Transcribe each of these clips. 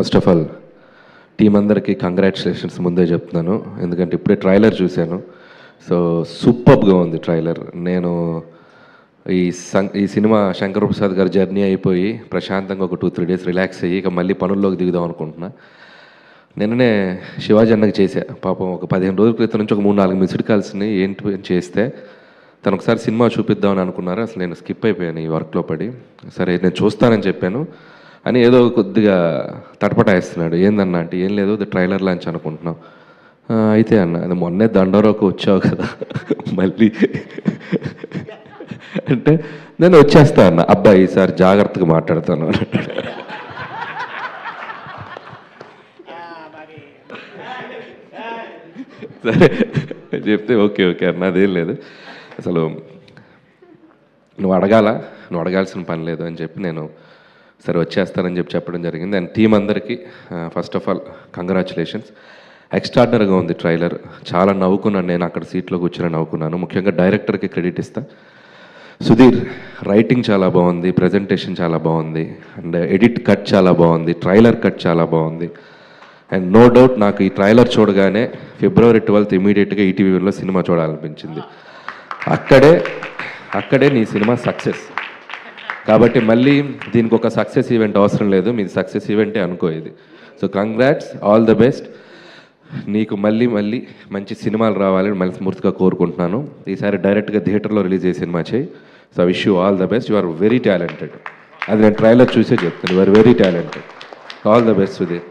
First of all team అందరికీ congratulations ముందే చెప్తున్నాను, ఎందుకంటే ఇప్పుడే ట్రైలర్ చూశాను. సో సూపర్గా ఉంది ట్రైలర్. నేను ఈ సినిమా శంకర్ ప్రసాద్ గారి జర్నీ అయిపోయి ప్రశాంతంగా ఒక 2-3 డేస్ రిలాక్స్ అయ్యి ఇక మళ్ళీ పనుల్లోకి దిగుదాం అనుకుంటున్నా. నిన్ననే శివాజీ అన్నకి చేశా. పాపం ఒక 15 రోజుల క్రితం నుంచి ఒక 3-4 మిస్డ్ కాల్స్ని ఏంటి చేస్తే తను ఒకసారి సినిమా చూపిద్దామని అనుకున్నారు. అసలు నేను స్కిప్ అయిపోయాను ఈ వర్క్లో పడి. సరే నేను చూస్తానని చెప్పాను అని ఏదో కొద్దిగా తటపటాయిస్తున్నాడు. ఏందన్నా అంటే ఏం లేదు, అది ట్రైలర్ లాంచ్ అనుకుంటున్నాం. అయితే అన్న అది మొన్నే దండోరాకు వచ్చావు కదా మళ్ళీ అంటే నేను వచ్చేస్తా అన్న. అబ్బాయి ఈసారి జాగ్రత్తగా మాట్లాడతాను సరే చెప్తే ఓకే ఓకే అన్న, అదేం లేదు, అసలు నువ్వు అడగాల్సిన పని లేదు అని చెప్పి నేను సరే వచ్చేస్తానని చెప్పడం జరిగింది. అండ్ టీం అందరికీ ఫస్ట్ ఆఫ్ ఆల్ కంగ్రాచులేషన్స్. ఎక్స్ట్రాడినరీగా ఉంది ట్రైలర్. చాలా నవ్వుకున్నాను, నేను అక్కడ సీట్లో కూర్చొని నవ్వుకున్నాను. ముఖ్యంగా డైరెక్టర్కి క్రెడిట్ ఇస్తా. సుధీర్ రైటింగ్ చాలా బాగుంది, ప్రజెంటేషన్ చాలా బాగుంది, అండ్ ఎడిట్ కట్ చాలా బాగుంది, ట్రైలర్ కట్ చాలా బాగుంది. అండ్ నో డౌట్ నాకు ఈ ట్రైలర్ చూడగానే February 12th ఇమీడియట్గా ఈటీవీలో సినిమా చూడాలనిపించింది. అక్కడే నీ సినిమా సక్సెస్. కాబట్టి మళ్ళీ దీనికి ఒక సక్సెస్ ఈవెంట్ అవసరం లేదు, మీది సక్సెస్ ఈవెంటే అనుకో ఇది. So congrats, all the best. నీకు మళ్ళీ మంచి సినిమాలు రావాలని మనస్ఫూర్తిగా కోరుకుంటున్నాను. ఈసారి డైరెక్ట్గా థియేటర్లో రిలీజ్ చేసే సినిమా చేయి. So I wish you all the best. You are very talented. అది నేను ట్రైలర్ చూసే చెప్తాను, you are very talented. All the best Sudheer.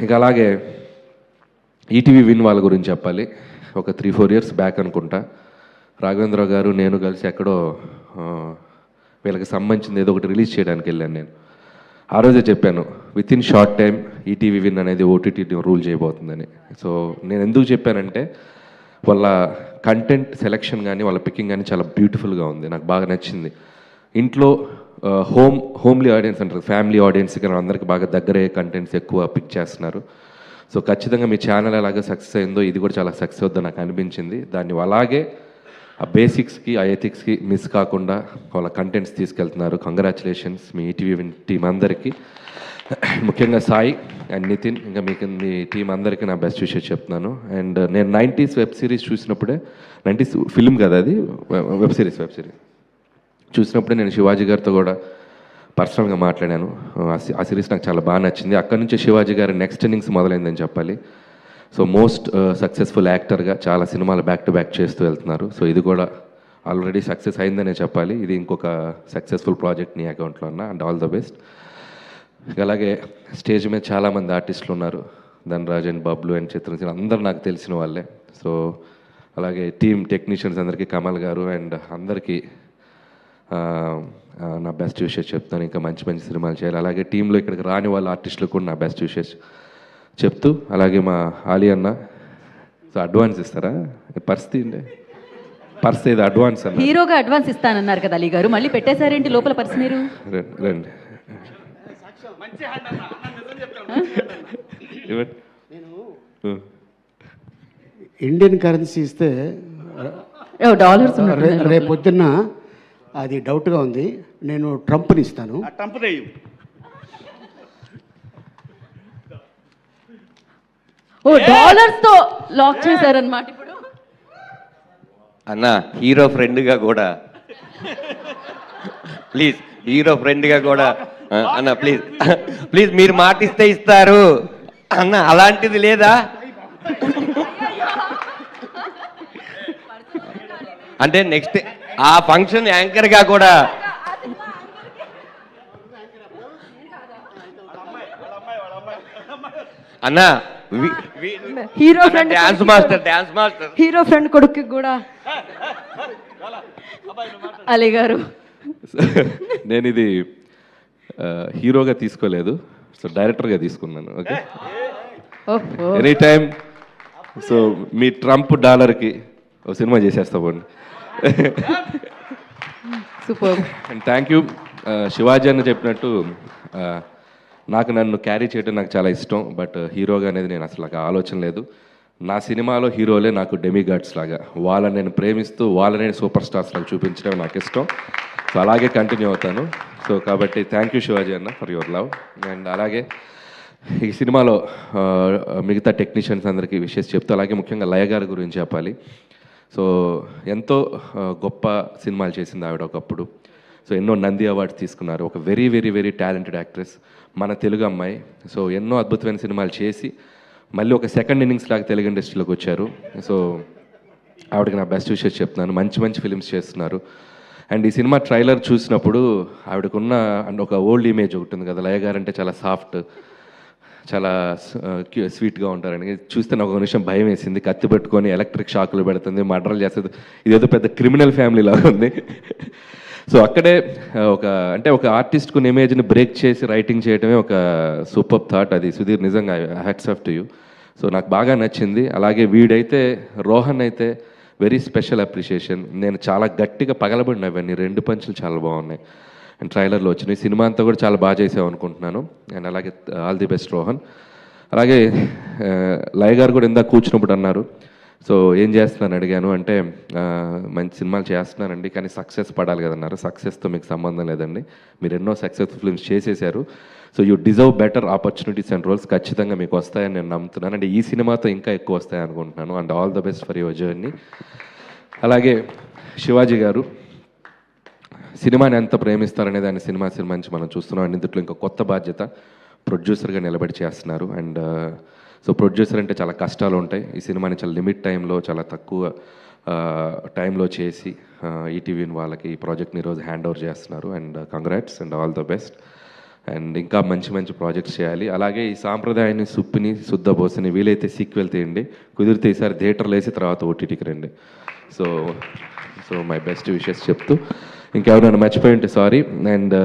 ఇక అలాగే ఈటీవీ విన్ వాళ్ళ గురించి చెప్పాలి. ఒక 3-4 years బ్యాక్ అనుకుంటా రాఘవేంద్ర గారు నేను కలిసి ఎక్కడో వీళ్ళకి సంబంధించింది ఏదో ఒకటి రిలీజ్ చేయడానికి వెళ్ళాను. నేను ఆ రోజే చెప్పాను with in short time ETV win అనేది ఓటీటీ రూల్ చేయబోతుందని. సో నేను ఎందుకు చెప్పానంటే వాళ్ళ కంటెంట్ సెలెక్షన్ కానీ వాళ్ళ పికింగ్ కానీ చాలా బ్యూటిఫుల్గా ఉంది, నాకు బాగా నచ్చింది. ఇంట్లో హోమ్లీ ఆడియన్స్ అంటారు, ఫ్యామిలీ ఆడియన్స్ కానీ అందరికీ బాగా దగ్గరే కంటెంట్స్ ఎక్కువ పిక్ చేస్తున్నారు. సో ఖచ్చితంగా మీ ఛానల్ అలాగే సక్సెస్ అయిందో ఇది కూడా చాలా సక్సెస్ అవుతుందని నాకు అనిపించింది. దాన్ని అలాగే ఆ బేసిక్స్కి ఆ ఎథిక్స్కి మిస్ కాకుండా వాళ్ళ కంటెంట్స్ తీసుకెళ్తున్నారు. కంగ్రాచులేషన్స్ మీ ఈటీవీ టీం అందరికీ, ముఖ్యంగా సాయి అండ్ నితిన్, ఇంకా మీకు మీ టీం అందరికీ నా బెస్ట్ విషెస్ చెప్తున్నాను. అండ్ నేను 90s వెబ్ సిరీస్ చూసినప్పుడే, 90s ఫిల్మ్ కదా అది, వెబ్ సిరీస్ చూసినప్పుడే నేను శివాజీ గారితో కూడా పర్సనల్గా మాట్లాడాను. ఆ సిరీస్ నాకు చాలా బాగా నచ్చింది. అక్కడి నుంచి శివాజీ గారి నెక్స్ట్ ఇన్నింగ్స్ మొదలైందని చెప్పాలి. సో మోస్ట్ సక్సెస్ఫుల్ యాక్టర్గా చాలా సినిమాలు బ్యాక్ టు బ్యాక్ చేస్తూ వెళ్తున్నారు. సో ఇది కూడా ఆల్రెడీ సక్సెస్ అయిందనే చెప్పాలి. ఇది ఇంకొక సక్సెస్ఫుల్ ప్రాజెక్ట్ నీ అకౌంట్లో ఉన్న. And all the best. అలాగే స్టేజ్ మీద చాలామంది ఆర్టిస్టులు ఉన్నారు, ధనరాజ్ అండ్ బబ్లు అండ్ చిత్రసేన, అందరు నాకు తెలిసిన వాళ్ళే. సో అలాగే టీమ్ టెక్నీషియన్స్ అందరికీ, కమల్ గారు అండ్ అందరికీ నా బెస్ట్ విషెస్ చెప్తాను. ఇంకా మంచి సినిమాలు చేయాలి. అలాగే టీంలో ఇక్కడికి రాని వాళ్ళ ఆర్టిస్టులకు కూడా నా బెస్ట్ విషెస్ చెప్తూ, అలాగే మా ఆలీ అన్న, సో అడ్వాన్స్ ఇస్తారా? పర్స్ ఏదో అడ్వాన్స్ అన్న, హీరోగా అడ్వాన్స్ ఇస్తానన్నారు కదా అలీ గారు, మళ్ళీ పెట్టేశారేంటి లోపల పర్స్? మీరు రండి ఇండియన్ కరెన్సీ ఇస్తే డాలర్స్ రేపు పొద్దున్న అది డౌట్గా ఉంది. నేను ట్రంప్ని ఇస్తాను. డాలర్స్ తో లాక్ చేశారన్నమాట. ఇప్పుడు అన్న హీరో ఫ్రెండ్గా కూడా ప్లీజ్, హీరో ఫ్రెండ్గా కూడా అన్న ప్లీజ్ మీరు మాటిస్తే ఇస్తారు అన్న, అలాంటిది లేదా? అంటే నెక్స్ట్ ఆ ఫంక్షన్ యాంకర్గా కూడా అన్న hero friend, dance master hero friend కొడుకు కూడా అలీ గారు. నేను ఇది హీరోగా తీసుకోలేదు, సో డైరెక్టర్గా తీసుకున్నాను. Okay, any time. సో మీ ట్రంప్ డాలర్కి ఒక సినిమా చేసేస్తామండి. Super. And thank you. Shivaji అని చెప్పినట్టు నన్ను క్యారీ చేయడం నాకు చాలా ఇష్టం, బట్ హీరోగా అనేది నేను అసలు నాకు ఆలోచన లేదు. నా సినిమాలో హీరోలే నాకు డెమిగాడ్స్ లాగా, వాళ్ళని నేను ప్రేమిస్తూ వాళ్ళని సూపర్ స్టార్స్ లాగా చూపించడం నాకు ఇష్టం. సో అలాగే కంటిన్యూ అవుతాను. సో కాబట్టి థ్యాంక్ యూ శివాజీ అన్న ఫర్ యువర్ లవ్. అండ్ అలాగే ఈ సినిమాలో మిగతా టెక్నీషియన్స్ అందరికీ విషెస్ చెప్తూ, అలాగే ముఖ్యంగా లయ గారి గురించి చెప్పాలి. సో ఎంతో గొప్ప సినిమాలు చేసింది ఆవిడ ఒకప్పుడు. సో ఎన్నో నంది అవార్డ్స్ తీసుకున్నారు. ఒక very very very talented actress, మన తెలుగు అమ్మాయి. సో ఎన్నో అద్భుతమైన సినిమాలు చేసి మళ్ళీ ఒక సెకండ్ ఇన్నింగ్స్ లాగా తెలుగు ఇండస్ట్రీలోకి వచ్చారు. సో ఆవిడకి నా బెస్ట్ విషెస్ చెప్తున్నాను. మంచి మంచి ఫిల్మ్స్ చేస్తున్నారు. అండ్ ఈ సినిమా ట్రైలర్ చూసినప్పుడు ఆవిడకున్న అండ్ ఒక ఓల్డ్ ఇమేజ్ ఒకటి ఉంది కదా, లయ గారు అంటే చాలా సాఫ్ట్, చాలా స్వీట్గా ఉంటారని చూస్తే నాకు ఒక నిమిషం భయం వేసింది. కత్తి పెట్టుకొని ఎలక్ట్రిక్ షాకులు పెడుతుంది, మర్డర్లు చేస్తుంది, ఇదేదో పెద్ద క్రిమినల్ ఫ్యామిలీ లాగా ఉంది. సో అక్కడే ఒక ఆర్టిస్ట్కు ఇమేజ్ని బ్రేక్ చేసి రైటింగ్ చేయడమే ఒక సూపర్ థాట్. అది సుధీర్, నిజంగా hats off to you. So నాకు బాగా నచ్చింది. అలాగే వీడైతే రోహన్ అయితే వెరీ స్పెషల్ అప్రిషియేషన్. నేను చాలా గట్టిగా పగలబడిన అవన్నీ 2 పంచులు చాలా బాగున్నాయి. అండ్ ట్రైలర్లో వచ్చినాయి. సినిమా అంతా కూడా చాలా బాగా చేసావు అనుకుంటున్నాను. అండ్ అలాగే ఆల్ ది బెస్ట్ రోహన్. అలాగే లయ గారు కూడా ఇందాక కూర్చున్నప్పుడు అన్నారు, సో ఏం చేస్తున్నాను అడిగాను. అంటే మంచి సినిమాలు చేస్తున్నానండి, కానీ సక్సెస్ పడాలి కదన్నారు. సక్సెస్తో మీకు సంబంధం లేదండి, మీరు ఎన్నో సక్సెస్ఫుల్ ఫిల్మ్స్ చేసేసారు. So you deserve better opportunities and roles. ఖచ్చితంగా మీకు వస్తాయని నేను నమ్ముతున్నాను. అంటే ఈ సినిమాతో ఇంకా ఎక్కువ వస్తాయి అనుకుంటున్నాను. And all the best for your journey. అలాగే శివాజీ గారు సినిమాని ఎంత ప్రేమిస్తారనేది ఆయన సినిమా నుంచి మనం చూస్తున్నాం. అండ్ ఇందులో ఇంకా కొత్త బాధ్యత, ప్రొడ్యూసర్గా నిలబడి చేస్తున్నారు. అండ్ సో ప్రొడ్యూసర్ అంటే చాలా కష్టాలు ఉంటాయి. ఈ సినిమాని చాలా లిమిట్ టైంలో, చాలా తక్కువ టైంలో చేసి ఈటీవీ వాళ్ళకి ఈ ప్రాజెక్ట్ని ఈరోజు హ్యాండ్ ఓవర్ చేస్తున్నారు. And congrats and all the best. And ఇంకా మంచి మంచి ప్రాజెక్ట్స్ చేయాలి. అలాగే ఈ సాంప్రదాయాన్ని, సుప్పిని, శుద్ధబోసిని వీలైతే సీక్వెల్ తీయండి, కుదిరితే ఈసారి థియేటర్లు వేసి తర్వాత ఓటీటీకి రండి. సో మై బెస్ట్ విషెస్ చెప్తూ, ఇంకెవరైనా మర్చిపోయి ఉంటే సారీ. అండ్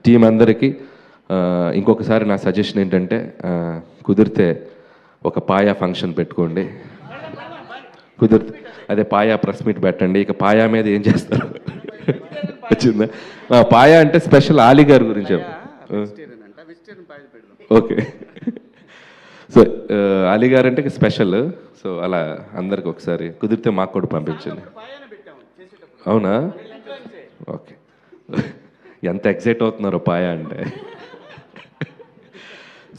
టీం అందరికీ ఇంకొకసారి నా సజెషన్ ఏంటంటే, కుదిరితే ఒక పాయా ఫంక్షన్ పెట్టుకోండి. కుదిరితే అదే పాయా ప్రెస్ మీట్ పెట్టండి. ఇక పాయా మీద ఏం చేస్తారు వచ్చిందా? పాయా అంటే స్పెషల్ ఆలీ గారి గురించి ఓకే. సో అలీ గారు అంటే స్పెషల్. సో అలా అందరికి ఒకసారి కుదిరితే మాకు కూడా పంపించండి. అవునా? ఓకే. ఎంత ఎక్సైట్ అవుతున్నారో పాయా అంటే.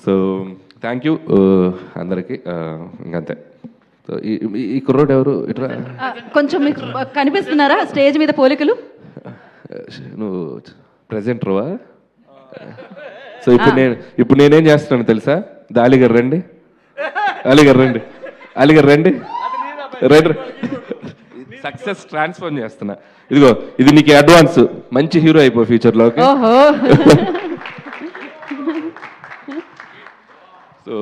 సో థ్యాంక్ యూ అందరికీ. ఇంకంతే. సో ఈ కుర్రోడు ఎవరు? ఇట్రా కొంచెం మీకు కనిపిస్తున్నారా స్టేజ్ మీద పోలికలు? నువ్వు ప్రెజెంటర్వా? సో ఇప్పుడు నేనేం చేస్తున్నాను తెలుసా? అలీగారు రండి, అలీగారు రండి, అలీగారు రండి, రండి. సక్సెస్ ట్రాన్స్ఫర్ చేస్తున్నా. ఇదిగో ఇది నీకు అడ్వాన్స్. మంచి హీరో అయిపో ఫ్యూచర్లో. సో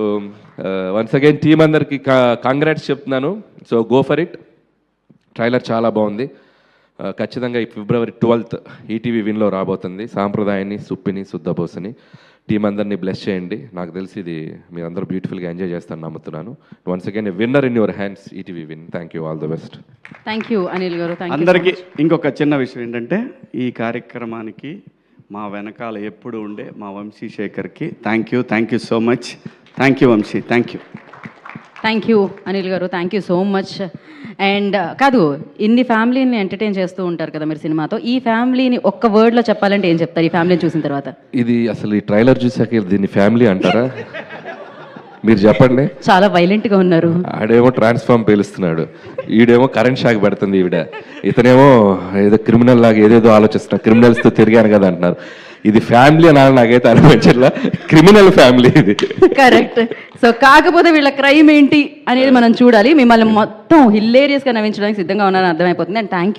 వన్స్ అగైన్ టీమ్ అందరికి కాంగ్రాట్స్ చెప్తున్నాను. So go for it. Trailer చాలా బాగుంది. ఖచ్చితంగా ఈ February 12th ఈటీవీ విన్లో రాబోతుంది. సాంప్రదాయాన్ని, సుప్పిని, శుద్ధబోసని. టీం అందరినీ బ్లెస్ చేయండి. నాకు తెలిసి ఇది మీరందరూ బ్యూటిఫుల్గా ఎంజాయ్ చేస్తారని నమ్ముతున్నాను. Once again winner in your hands, ETV win. Thank you, all the best. Thank you Anil గారు. అందరికీ ఇంకొక చిన్న విషయం ఏంటంటే, ఈ కార్యక్రమానికి మా వెనకాల ఎప్పుడు ఉండే మా వంశీ శేఖర్కి thank you so much. Thank you Vamsi, thank you. Thank you Anil garu, thank you so much. And కాదు, ఇన్ని ఫ్యామిలీని ఎంటర్టైన్ చేస్తూ ఉంటారు కదా మీరు సినిమాతో. ఈ ఫ్యామిలీని ఒక్క వర్డ్లో చెప్పాలంటే ఏం చెప్తారు ఈ ఫ్యామిలీని చూసిన తర్వాత? ఇది అసలు ఈ ట్రైలర్ చూసాక దీన్ని ఫ్యామిలీ అంటారా? మీరు చెప్పండి. చాలా వైలెంట్గా ఉన్నారు. ఆడేమో ట్రాన్స్ఫార్మ్ పేలుస్తున్నాడు, ఈడేమో కరెంట్ షాక్ పెడుతుంది ఈవిడ, ఇతనేమో ఏదో క్రిమినల్ లాగా ఏదేదో ఆలోచిస్తున్నారు. క్రిమినల్స్తో తిరిగాను కదా అంటున్నారు. ఇది ఫ్యామిలీ అనాలి నాకైతే అనిపించట్లా, క్రిమినల్ ఫ్యామిలీ ఇది. కరెక్ట్. సో కాకపోతే వీళ్ళ క్రైమ్ ఏంటి అనేది మనం చూడాలి. మిమ్మల్ని మొత్తం హిల్లేరియస్గా నవ్వించడానికి సిద్ధంగా ఉన్నారని అర్థమైపోతుంది. And thank you.